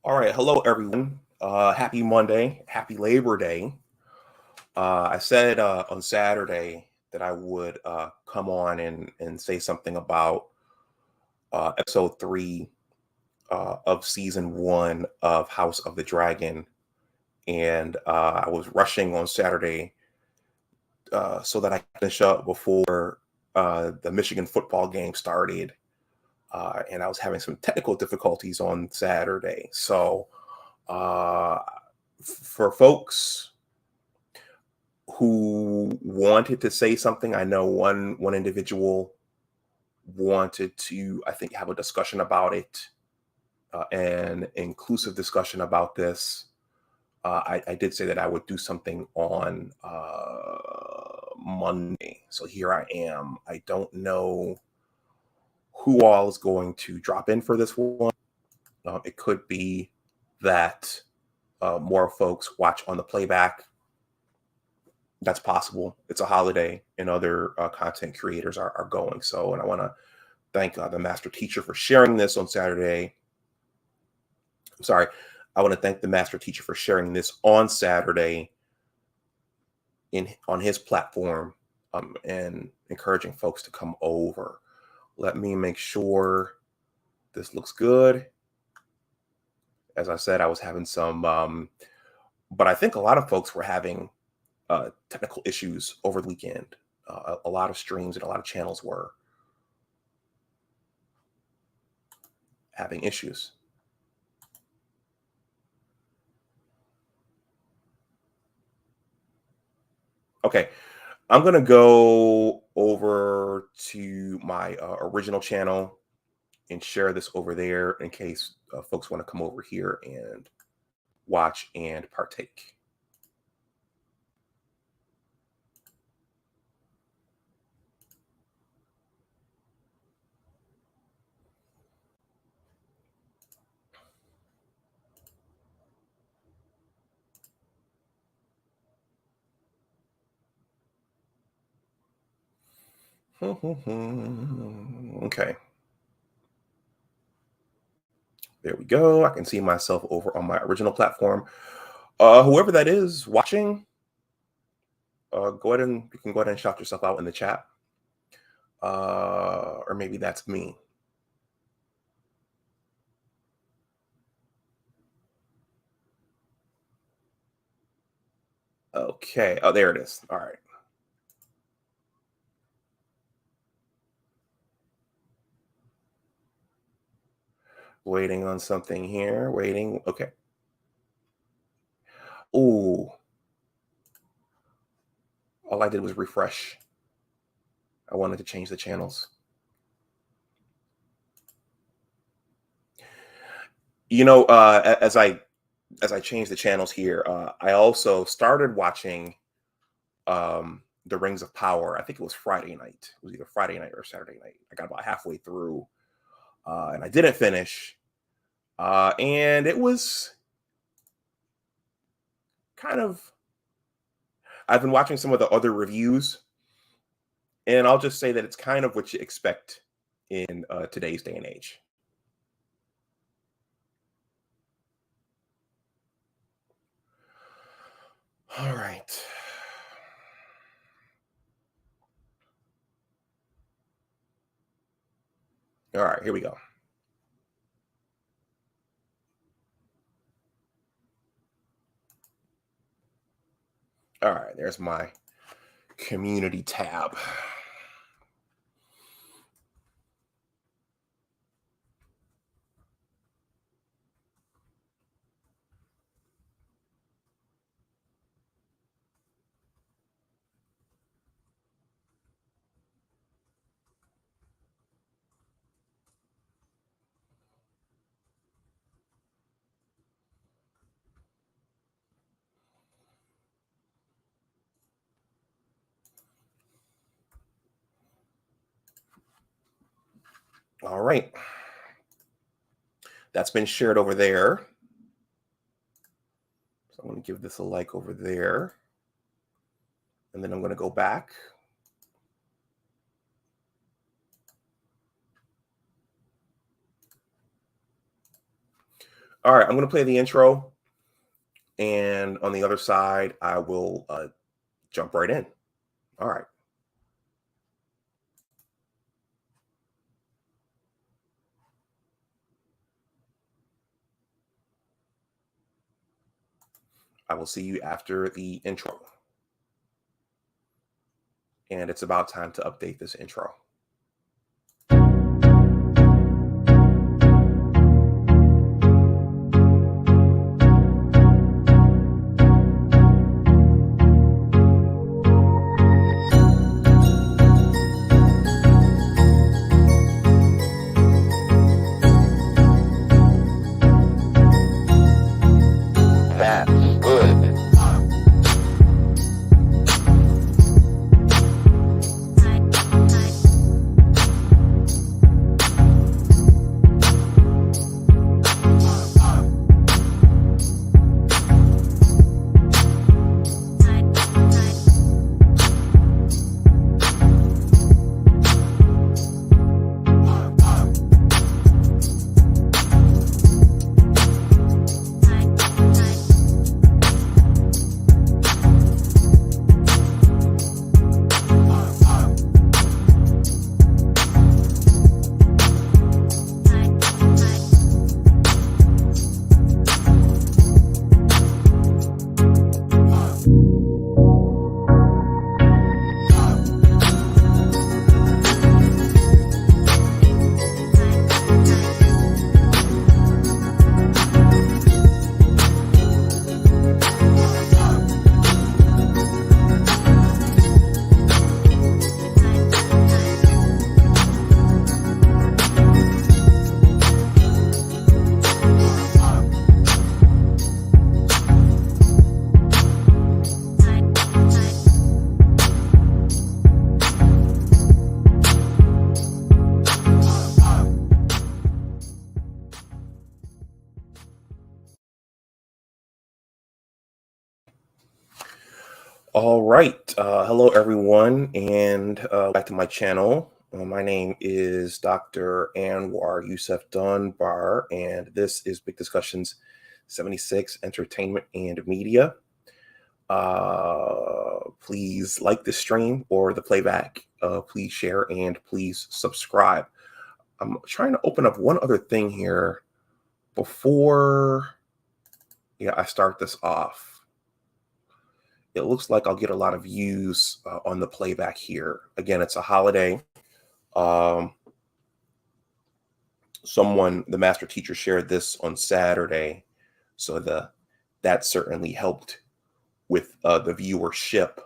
All right. Hello, everyone. Happy Monday. Happy Labor Day. I said on Saturday that I would come on and say something about episode three of season one of House of the Dragon. And I was rushing on Saturday so that I could finish up before the Michigan football game started. And I was having some technical difficulties on Saturday. So, uh, for folks who wanted to say something. I know one individual wanted to, I think, have a discussion about it, an inclusive discussion about this. I did say that I would do something on Monday, so here I am. I don't know who all is going to drop in for this one. It could be that more folks watch on the playback. That's possible. It's a holiday, and other content creators are going. So, and I want to thank the master teacher for sharing this on Saturday. I'm sorry. I want to thank the master teacher for sharing this on Saturday on his platform, and encouraging folks to come over. Let me make sure this looks good. As I said, I was having some, but I think a lot of folks were having technical issues over the weekend. A lot of streams and a lot of channels were having issues. Okay, I'm gonna go over to my original channel and share this over there in case folks want to come over here and watch and partake. Okay, there we go. I can see myself over on my original platform. Whoever that is watching, go ahead and you can go ahead and shout yourself out in the chat. Or maybe that's me. Okay. Oh, there it is. All right. Waiting on something here. Waiting. Okay. Ooh. All I did was refresh. I wanted to change the channels. As I changed the channels here, I also started watching The Rings of Power. I think it was Friday night. It was either Friday night or Saturday night. I got about halfway through, and I didn't finish. And it was kind of. I've been watching some of the other reviews, and I'll just say that it's kind of what you expect in today's day and age. All right. All right, here we go. All right, there's my community tab. All right. That's been shared over there. So I'm going to give this a like over there. And then I'm going to go back. All right, I'm going to play the intro, and on the other side, I will jump right in. All right. I will see you after the intro. And it's about time to update this intro. That's good. All right. Hello, everyone, and back to my channel. My name is Dr. Anwar Youssef Dunbar, and this is Big Discussions 76 Entertainment and Media. Please like the stream or the playback. Please share and please subscribe. I'm trying to open up one other thing here before I start this off. It looks like I'll get a lot of views on the playback here. Again, it's a holiday. The master teacher shared this on Saturday, so that certainly helped with the viewership.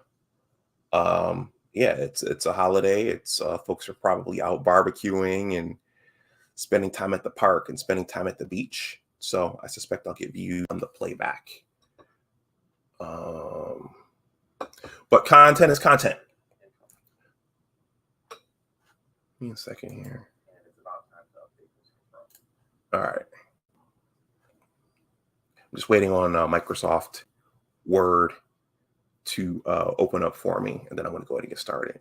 It's a holiday. It's folks are probably out barbecuing and spending time at the park and spending time at the beach. So I suspect I'll get views on the playback. But content is content. Give me a second here. All right. I'm just waiting on Microsoft Word to open up for me, and then I'm going to go ahead and get started.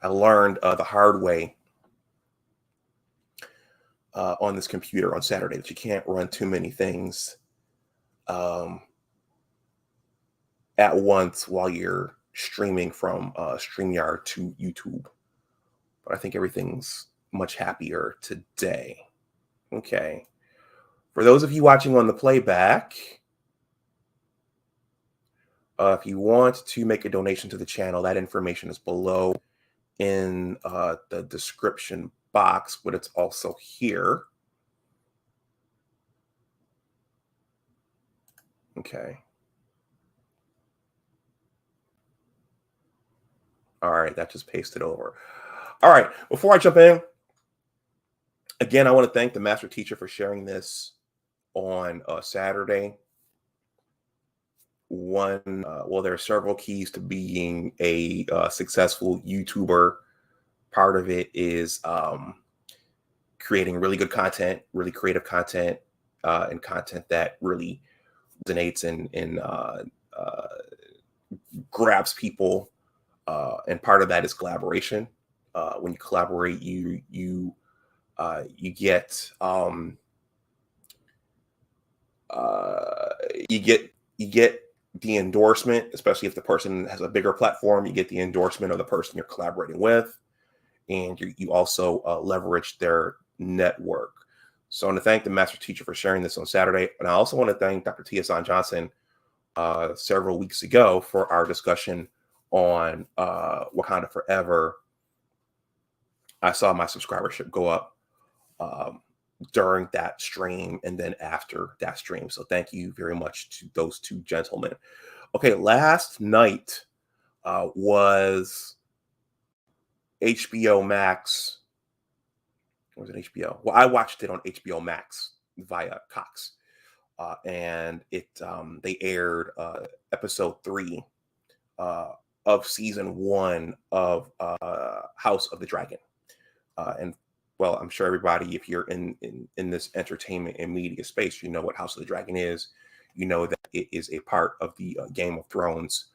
I learned the hard way on this computer on Saturday that you can't run too many things at once while you're streaming from StreamYard to YouTube. But I think everything's much happier today. Okay. For those of you watching on the playback, if you want to make a donation to the channel, that information is below in the description box, but it's also here. Okay. All right, that just pasted over. All right, before I jump in, again, I want to thank the master teacher for sharing this on Saturday. There are several keys to being a successful YouTuber. Part of it is creating really good content, really creative content, and content that really resonates and grabs people. And part of that is collaboration. when you collaborate, you get you get the endorsement, especially if the person has a bigger platform. You get the endorsement of the person you're collaborating with, and you also leverage their network. So I want to thank the master teacher for sharing this on Saturday, and I also want to thank Dr. Tia Johnson several weeks ago for our discussion on Wakanda Forever. I saw my subscribership go up um, during that stream and then after that stream. So thank you very much to those two gentlemen. Okay, last night was HBO Max. Was it HBO? Well, I watched it on HBO Max via Cox, and they aired episode 3 of season 1 of House of the Dragon. And well, I'm sure everybody, if you're in this entertainment and media space, you know what House of the Dragon is. You know that it is a part of the Game of Thrones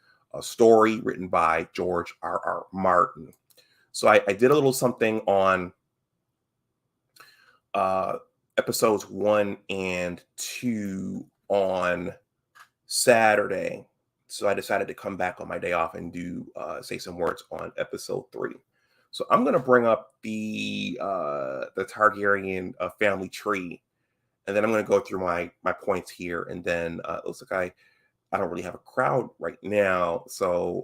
story written by George R.R. Martin. So I did a little something on episodes 1 and 2 on Saturday. So I decided to come back on my day off and do say some words on episode 3. So I'm going to bring up the Targaryen family tree, and then I'm going to go through my points here. And then it looks like I don't really have a crowd right now, so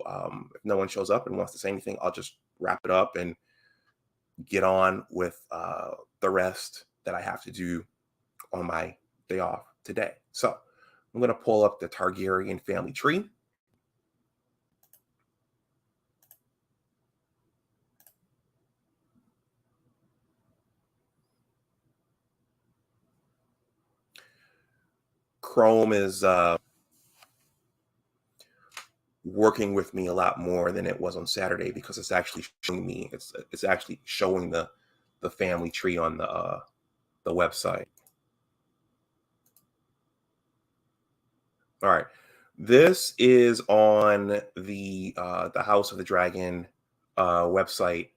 if no one shows up and wants to say anything, I'll just wrap it up and get on with the rest that I have to do on my day off today. So I'm going to pull up the Targaryen family tree. Chrome is working with me a lot more than it was on Saturday because it's actually showing me it's actually showing the family tree on the website. All right, this is on the House of the Dragon website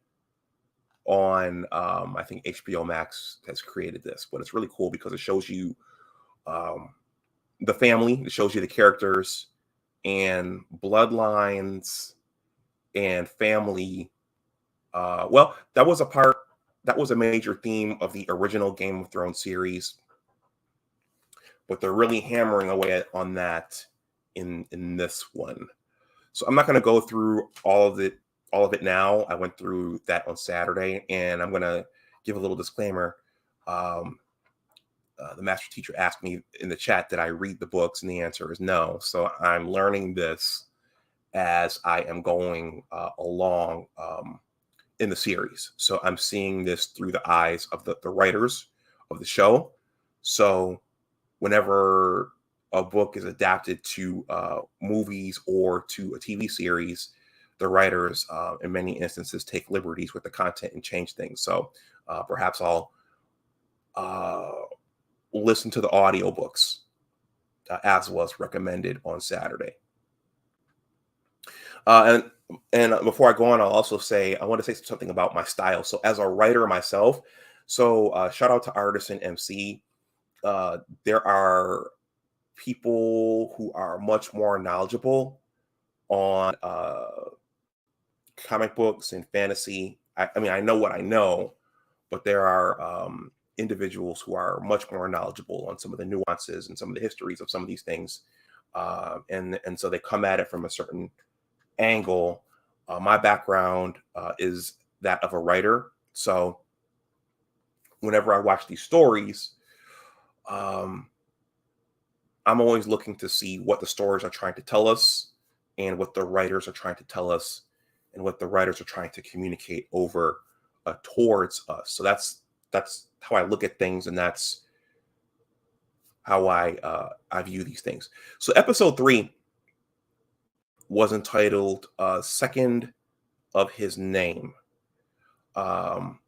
on I think HBO Max has created this, but it's really cool because it shows you the family, it shows you the characters and bloodlines and family. Well, that was a major theme of the original Game of Thrones series, but they're really hammering away on that in this one. So I'm not going to go through all of it now. I went through that on Saturday, and I'm going to give a little disclaimer. The master teacher asked me in the chat, did I read the books? And the answer is no. So I'm learning this as I am going along in the series. So I'm seeing this through the eyes of the writers of the show. So whenever a book is adapted to movies or to a TV series, the writers, in many instances, take liberties with the content and change things. So perhaps I'll listen to the audiobooks as was recommended on Saturday. And before I go on, I'll also say I want to say something about my style. So as a writer myself, so shout out to Artisan MC. There are people who are much more knowledgeable on comic books and fantasy. I mean, I know what I know, but there are individuals who are much more knowledgeable on some of the nuances and some of the histories of some of these things. And so they come at it from a certain angle. My background is that of a writer. So whenever I watch these stories, I'm always looking to see what the stories are trying to tell us and what the writers are trying to tell us and what the writers are trying to communicate over towards us. So that's how I look at things, and that's how I view these things. So episode 3 was entitled Second of His Name. And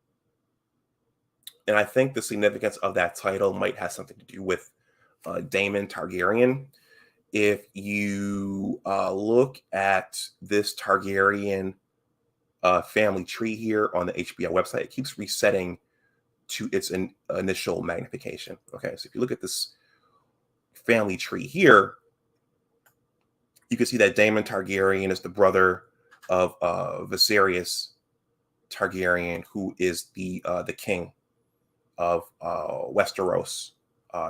I think the significance of that title might have something to do with Daemon Targaryen. If you look at this Targaryen family tree here on the HBO website. It keeps resetting to its initial magnification. Okay, so if you look at this family tree here, you can see that Daemon Targaryen is the brother of Viserys Targaryen, who is the king of Westeros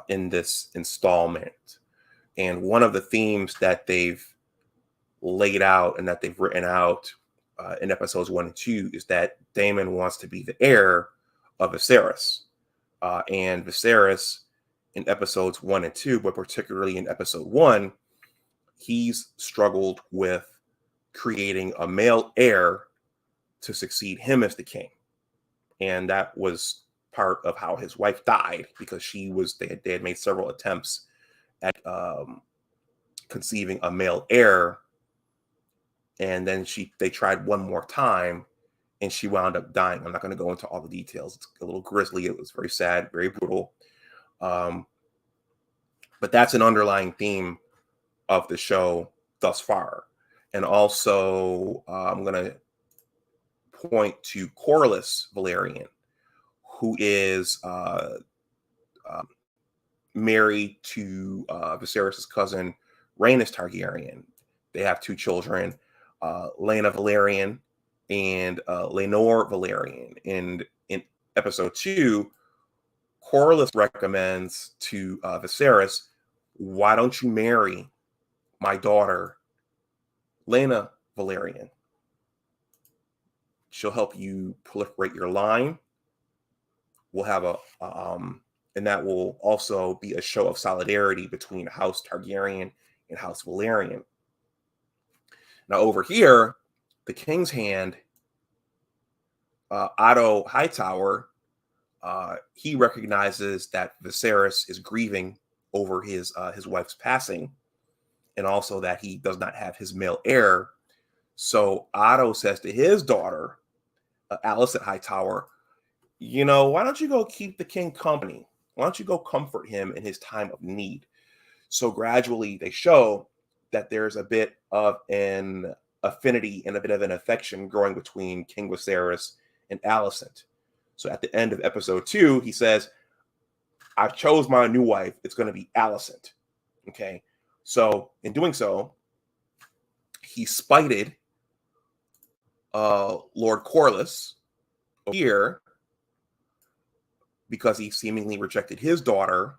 in this installment. And one of the themes that they've laid out and that they've written out in episodes 1 and 2 is that Daemon wants to be the heir of Viserys. And Viserys in episodes 1 and 2, but particularly in episode 1, he's struggled with creating a male heir to succeed him as the king. And that was part of how his wife died, because they had made several attempts at conceiving a male heir, and then they tried one more time and she wound up dying. I'm not going to go into all the details. It's a little grisly. It was very sad, very brutal. But that's an underlying theme of the show thus far. And also, I'm going to point to Corlys Velaryon, who is married to Viserys' cousin, Rhaenys Targaryen. They have 2 children, Laena Velaryon and Laenor Velaryon. And in episode 2, Corlys recommends to Viserys, why don't you marry my daughter, Laena Velaryon? She'll help you proliferate your line. We'll have and that will also be a show of solidarity between House Targaryen and House Velaryon. Now over here, the King's Hand, Otto Hightower, he recognizes that Viserys is grieving over his wife's passing, and also that he does not have his male heir. So Otto says to his daughter, Alicent Hightower, why don't you go keep the king company? Why don't you go comfort him in his time of need? So gradually they show that there's a bit of an affinity and a bit of an affection growing between King Viserys and Alicent. So at the end of episode 2, he says, I chose my new wife. It's going to be Alicent. Okay. So in doing so, he spited Lord Corlys here because he seemingly rejected his daughter.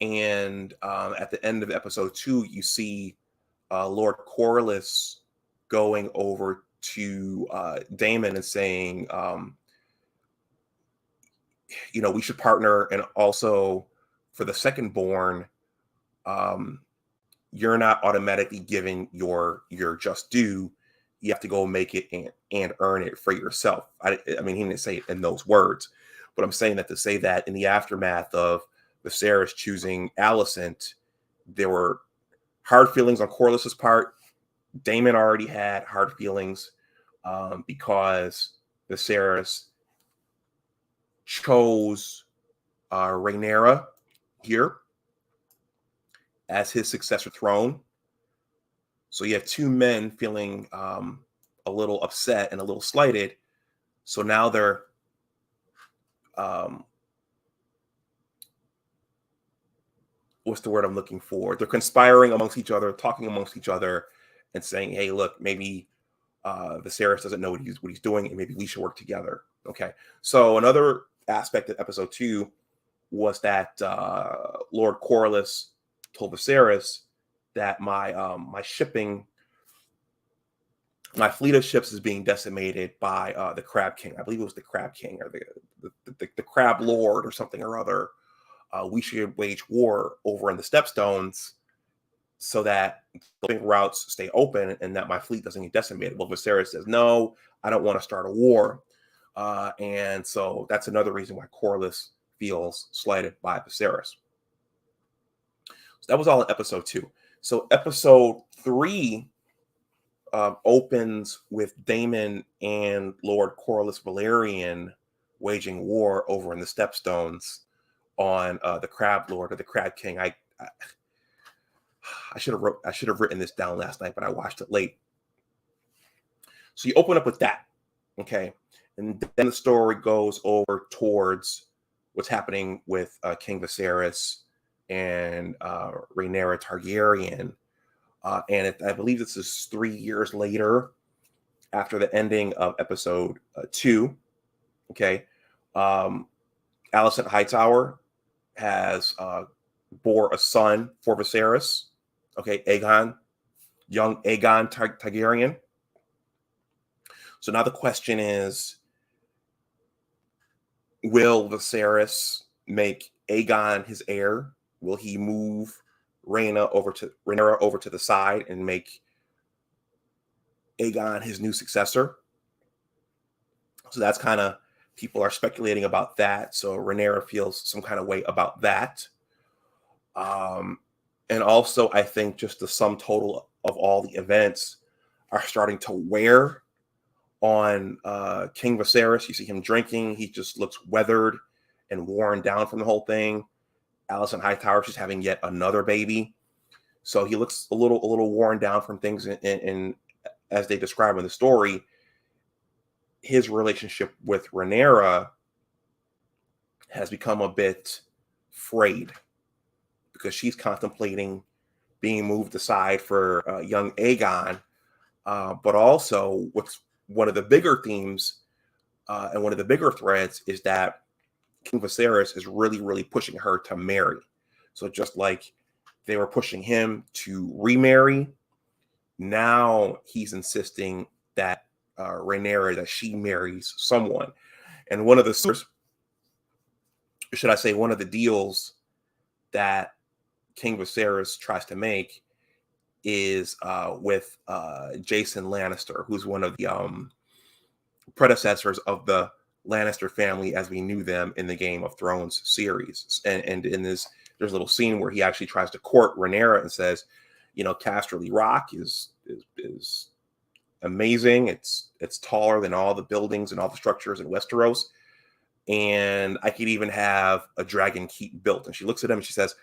And at the end of episode 2, you see Lord Corlys going over to Daemon and saying, we should partner. And also for the second born, you're not automatically given your just due. You have to go make it and earn it for yourself. I mean, he didn't say it in those words, but I'm saying that to say that in the aftermath of Viserys choosing Alicent, there were hard feelings on Corlys's part. Daemon already had hard feelings because Viserys chose Rhaenyra here as his successor throne. So you have 2 men feeling a little upset and a little slighted. So now they're what's the word I'm looking for? They're conspiring amongst each other, talking amongst each other, and saying, "Hey, look, maybe Viserys doesn't know what he's doing, and maybe we should work together." Okay. So another aspect of episode 2 was that Lord Corlys told Viserys that my fleet of ships is being decimated by the Crab King. I believe it was the Crab King or the Crab Lord or something or other. We should wage war over in the Stepstones so that the routes stay open and that my fleet doesn't get decimated. Well, Viserys says, no, I don't want to start a war. And so that's another reason why Corlys feels slighted by Viserys. So that was all in episode 2. So episode 3 opens with Daemon and Lord Corlys Velaryon waging war over in the Stepstones on the Crab Lord or the Crab King. I should have written this down last night, but I watched it late. So you open up with that, okay? And then the story goes over towards what's happening with King Viserys and Rhaenyra Targaryen. I believe this is 3 years later after the ending of episode 2, okay? Alicent Hightower has bore a son for Viserys, okay? Young Aegon Targaryen. So now the question is, will Viserys make Aegon his heir? Will he move Rhaenyra over to the side and make Aegon his new successor? So that's kind of, people are speculating about that. So Rhaenyra feels some kind of way about that. And also, I think just the sum total of all the events are starting to wear on King Viserys. You see him drinking. He just looks weathered and worn down from the whole thing. Alicent Hightower, she's having yet another baby. So he looks a little worn down from things. And as they describe in the story, his relationship with Rhaenyra has become a bit frayed because she's contemplating being moved aside for young Aegon. But also, what's one of the bigger themes and one of the bigger threads is that King Viserys is really, really pushing her to marry. So just like they were pushing him to remarry, now he's insisting that Rhaenyra, that she marries someone. And one of the, should I say, one of the deals that King Viserys tries to make is with Jason Lannister, who's one of the predecessors of the Lannister family as we knew them in the Game of Thrones series. And in this, there's a little scene where he actually tries to court Rhaenyra and says, you know, Casterly Rock is amazing. It's taller than all the buildings and all the structures in Westeros. And I could even have a dragon keep built. And she looks at him and she says,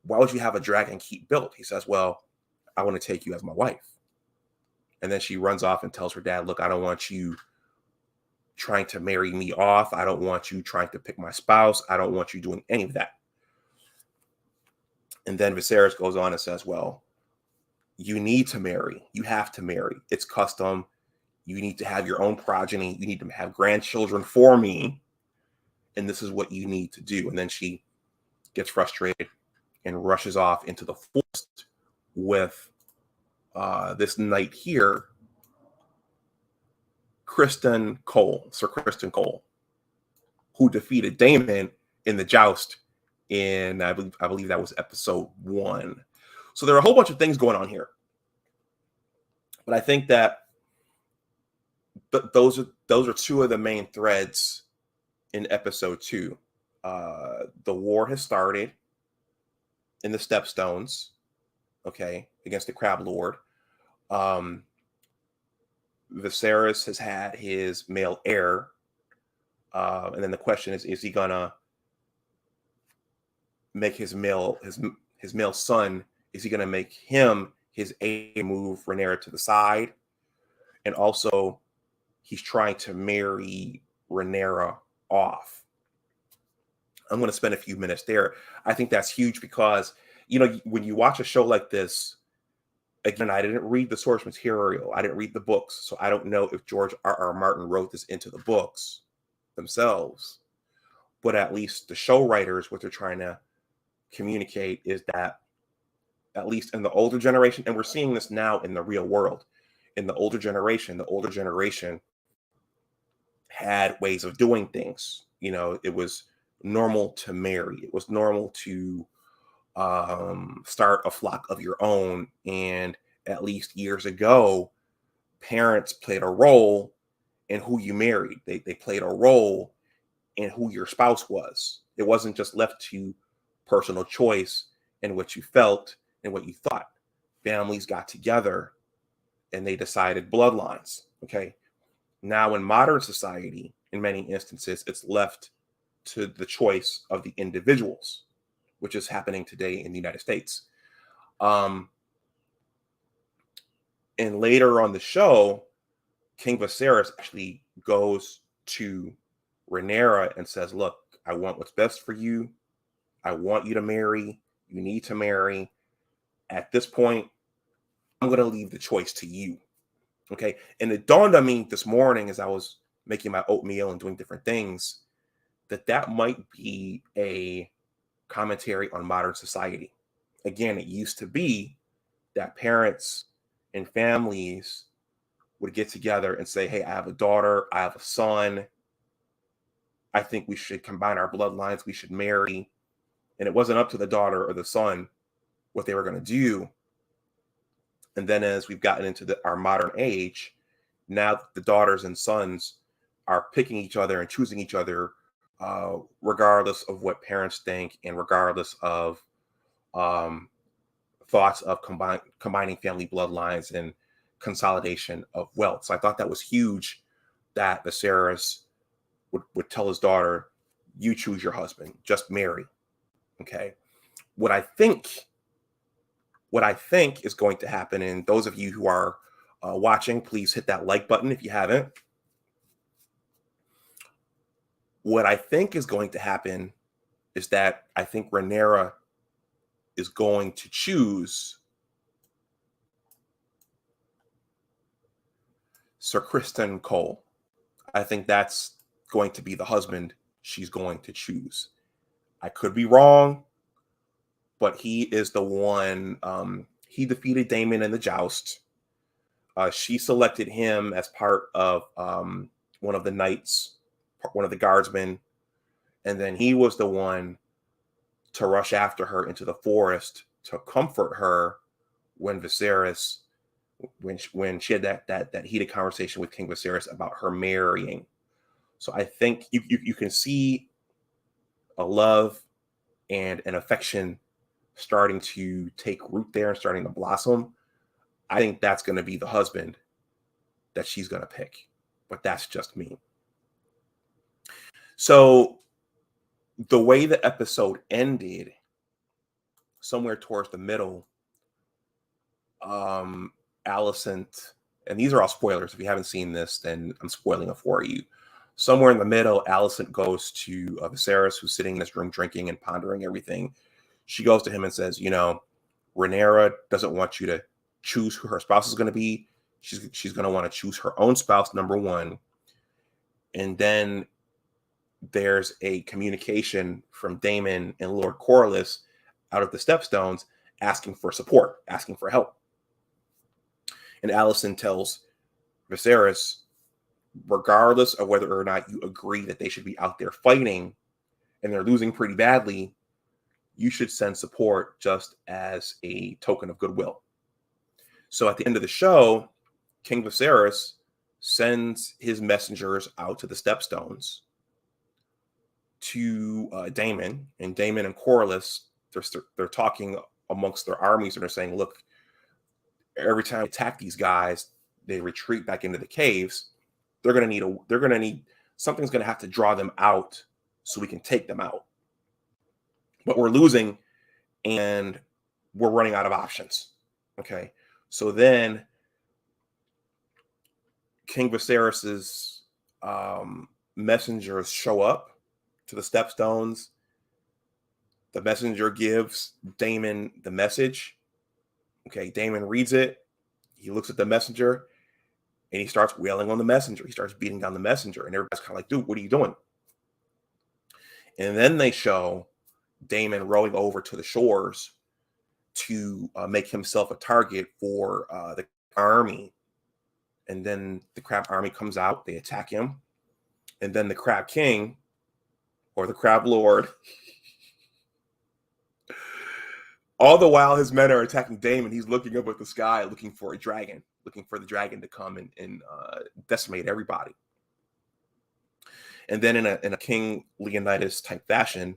why would you have a dragon keep built? He says, well, I want to take you as my wife. And then she runs off and tells her dad, look, I don't want you trying to marry me off. I don't want you trying to pick my spouse. I don't want you doing any of that. And then Viserys goes on and says, well, you need to marry. You have to marry. It's custom. You need to have your own progeny. You need to have grandchildren for me. And this is what you need to do. And then she gets frustrated and rushes off into the forest with this knight here, Sir Criston Cole, who defeated Daemon in the joust in, I believe that was episode 1. So there are a whole bunch of things going on here. But I think that those are two of the main threads in episode 2. The war has started in the Stepstones, okay, against the Crab Lord. Viserys has had his male heir. And then the question is he gonna make his male son, is he gonna make him his heir, move Rhaenyra to the side? And also he's trying to marry Rhaenyra off. I'm going to spend a few minutes there. I think that's huge because, you know, when you watch a show like this, again, I didn't read the source material. I didn't read the books. So I don't know if George R.R. Martin wrote this into the books themselves. But at least the show writers, what they're trying to communicate is that, at least in the older generation, and we're seeing this now in the real world, in the older generation had ways of doing things. You know, it was normal to marry. It was normal to start a flock of your own. And at least years ago, parents played a role in who you married. They played a role in who your spouse was. It wasn't just left to personal choice and what you felt and what you thought. Families got together and they decided bloodlines. Okay. Now in modern society, in many instances, it's left to the choice of the individuals, which is happening today in the United States. And later on the show, King Viserys actually goes to Rhaenyra and says, look, I want what's best for you. I want you to marry. You need to marry. At this point, I'm going to leave the choice to you. Okay. And it dawned on me this morning as I was making my oatmeal and doing different things that might be a commentary on modern society. Again, it used to be that parents and families would get together and say, hey, I have a daughter, I have a son. I think we should combine our bloodlines. We should marry. And it wasn't up to the daughter or the son what they were going to do. And then as we've gotten into our modern age, now the daughters and sons are picking each other and choosing each other, regardless of what parents think and regardless of thoughts of combining family bloodlines and consolidation of wealth. So I thought that was huge that Viserys would tell his daughter, you choose your husband, just marry. Okay. What I think is going to happen, and those of you who are watching, please hit that like button if you haven't. What I think is going to happen is that I think Rhaenyra is going to choose Sir Criston Cole. I think that's going to be the husband she's going to choose. I could be wrong, but he is the one. He defeated Daemon in the joust. She selected him as part of one of the knights, one of the guardsmen, and then he was the one to rush after her into the forest to comfort her when Viserys, when she had that heated conversation with King Viserys about her marrying. So I think you can see a love and an affection starting to take root there and starting to blossom. I think that's going to be the husband that she's going to pick, but that's just me. So the way the episode ended, somewhere towards the middle, Alicent, and these are all spoilers. If you haven't seen this, then I'm spoiling it for you. Somewhere in the middle, Alicent goes to Viserys, who's sitting in his room drinking and pondering everything. She goes to him and says, Rhaenyra doesn't want you to choose who her spouse is going to be. She's going to want to choose her own spouse, number one. And then there's a communication from Daemon and Lord Corlys out of the Stepstones asking for support, asking for help. And Alicent tells Viserys, regardless of whether or not you agree that they should be out there fighting and they're losing pretty badly, you should send support just as a token of goodwill. So at the end of the show, King Viserys sends his messengers out to the Stepstones to Daemon, and Daemon and Corlys, they're talking amongst their armies, and they're saying, look, every time we attack these guys, they retreat back into the caves. They're going to need something's going to have to draw them out so we can take them out. But we're losing and we're running out of options. Okay. So then King Viserys's messengers show up to the Stepstones. The messenger gives Daemon the message. Okay. Daemon reads it. He looks at the messenger and he starts wailing on the messenger. He starts beating down the messenger, and everybody's kind of like, dude, what are you doing? And then they show Daemon rowing over to the shores to make himself a target for the army. And then the Crab army comes out, they attack him. And then the Crab King, or the Crab Lord, all the while his men are attacking Daemon, he's looking up at the sky, looking for a dragon, looking for the dragon to come and decimate everybody. And then in a King Leonidas type fashion,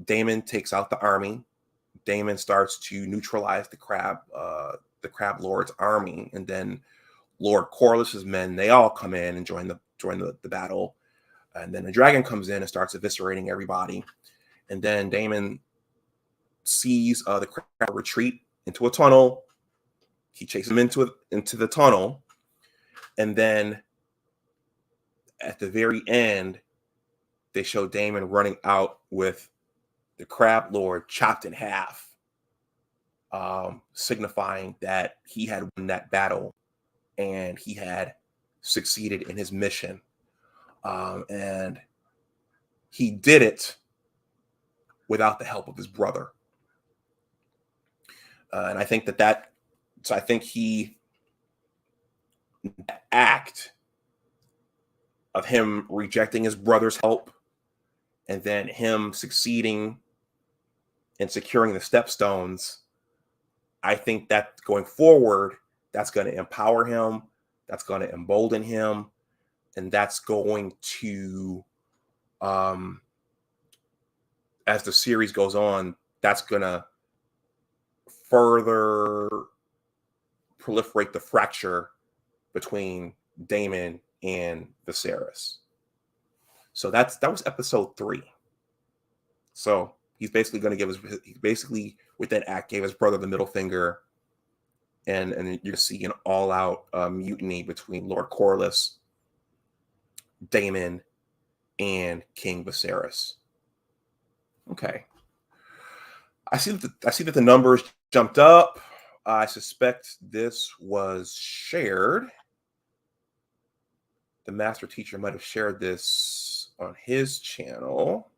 Daemon takes out the army. Daemon starts to neutralize the Crab Lord's army, and then Lord Corlys's men, they all come in and join the battle. And then the dragon comes in and starts eviscerating everybody. And then Daemon sees the Crab retreat into a tunnel. He chases him into the tunnel. And then at the very end, they show Damon running out with the Crab Lord chopped in half, signifying that he had won that battle and he had succeeded in his mission. And he did it without the help of his brother. And I think so I think that act of him rejecting his brother's help and then him succeeding in securing the stepstones, I think that going forward, that's going to empower him, that's going to embolden him, and that's going to, as the series goes on, that's going to further proliferate the fracture between Damon and Viserys. So that was episode 3. So he's basically going to with that act gave his brother the middle finger, and you see an all-out mutiny between Lord Corlys, Damon, and King Viserys. Okay, I see that the numbers jumped up. I suspect this was shared. The master teacher might have shared this on his channel.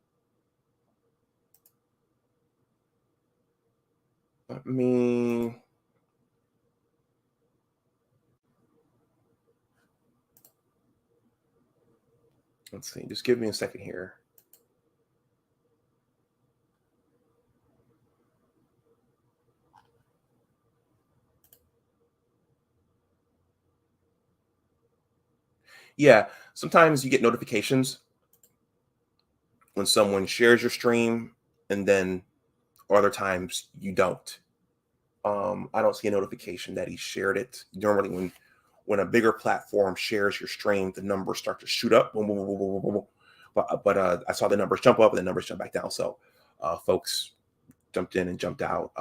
Let's see. Just give me a second here. Yeah, sometimes you get notifications when someone shares your stream, and then other times you don't. I don't see a notification that he shared it. Normally, when a bigger platform shares your stream, the numbers start to shoot up. Boom, boom, boom, boom, boom, boom. But I saw the numbers jump up and the numbers jump back down. So folks jumped in and jumped out.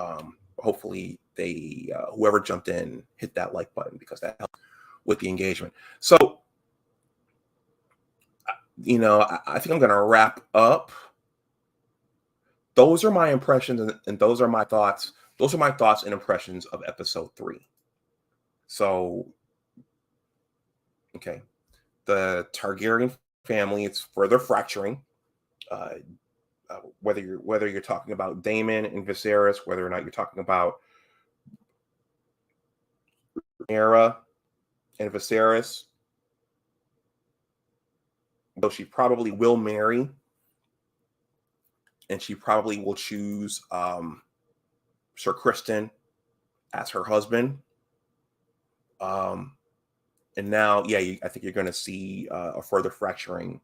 Hopefully, they whoever jumped in hit that like button, because that helps with the engagement. So, I think I'm going to wrap up. Those are my impressions, and those are my thoughts. Those are my thoughts and impressions of episode 3. So, okay, the Targaryen family, it's further fracturing. Whether you're talking about Daemon and Viserys, whether or not you're talking about Rhaenyra and Viserys, though she probably will marry, and she probably will choose Sir Criston as her husband. And now, I think you're going to see a further fracturing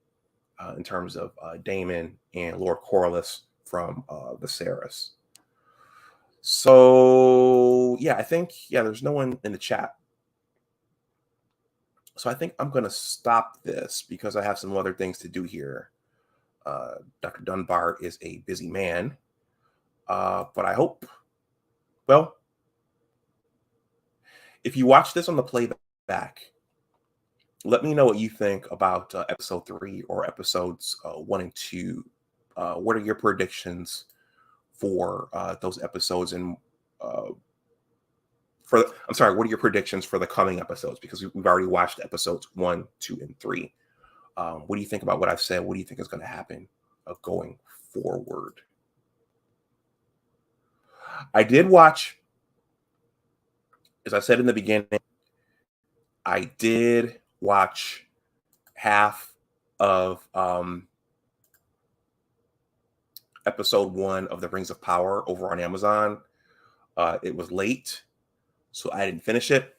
in terms of Daemon and Lord Corlys from Viserys. So, I think, there's no one in the chat. So I think I'm going to stop this because I have some other things to do here. Dr. Dunbar is a busy man. But I hope, if you watch this on the playback, let me know what you think about episode 3 or episodes 1 and 2. What are your predictions for those episodes? And what are your predictions for the coming episodes? Because we've already watched episodes 1, 2, and 3. What do you think about what I've said? What do you think is going to happen going forward? I did watch, as I said in the beginning, I did watch half of episode 1 of The Rings of Power over on Amazon. It was late, so I didn't finish it.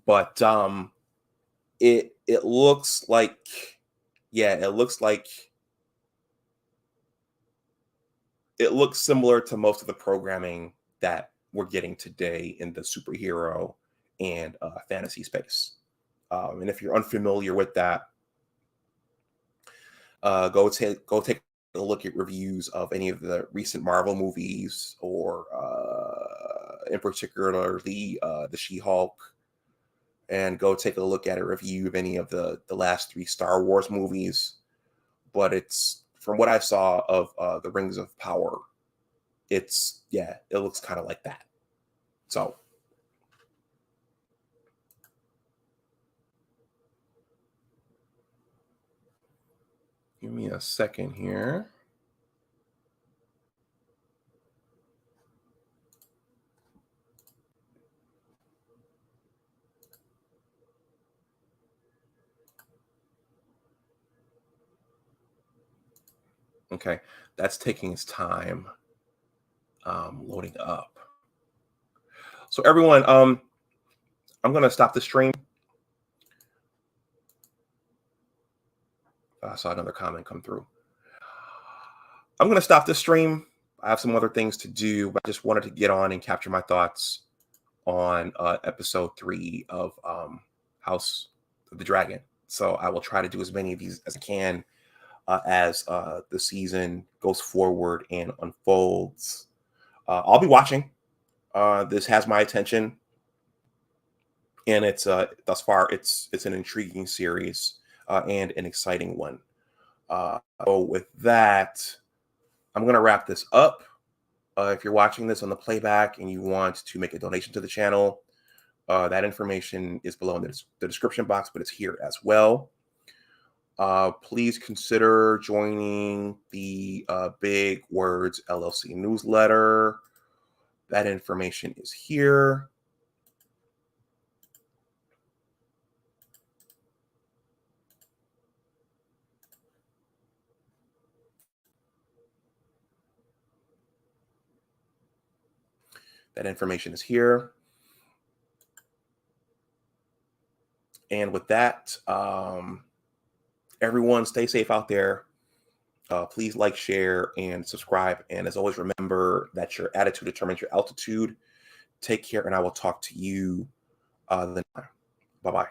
But it looks like, it looks similar to most of the programming that we're getting today in the superhero and fantasy space. And if you're unfamiliar with that, go take a look at reviews of any of the recent Marvel movies, or in particular the She-Hulk and go take a look at a review of any of the last 3 Star Wars movies. But it's, from what I saw of the Rings of Power, it looks kind of like that. So give me a second here. Okay, that's taking its time loading up. So everyone, I'm going to stop the stream. I saw another comment come through. I'm going to stop the stream. I have some other things to do, but I just wanted to get on and capture my thoughts on episode 3 of House of the Dragon. So I will try to do as many of these as I can as the season goes forward and unfolds. I'll be watching. This has my attention, and it's thus far it's an intriguing series and an exciting one. So with that, I'm going to wrap this up. If you're watching this on the playback and you want to make a donation to the channel, that information is below in the description box, but it's here as well. Please consider joining the Big Words LLC newsletter. That information is here. That information is here. And with that, everyone stay safe out there. Please like, share, and subscribe. And as always, remember that your attitude determines your altitude. Take care, and I will talk to you then. Bye-bye.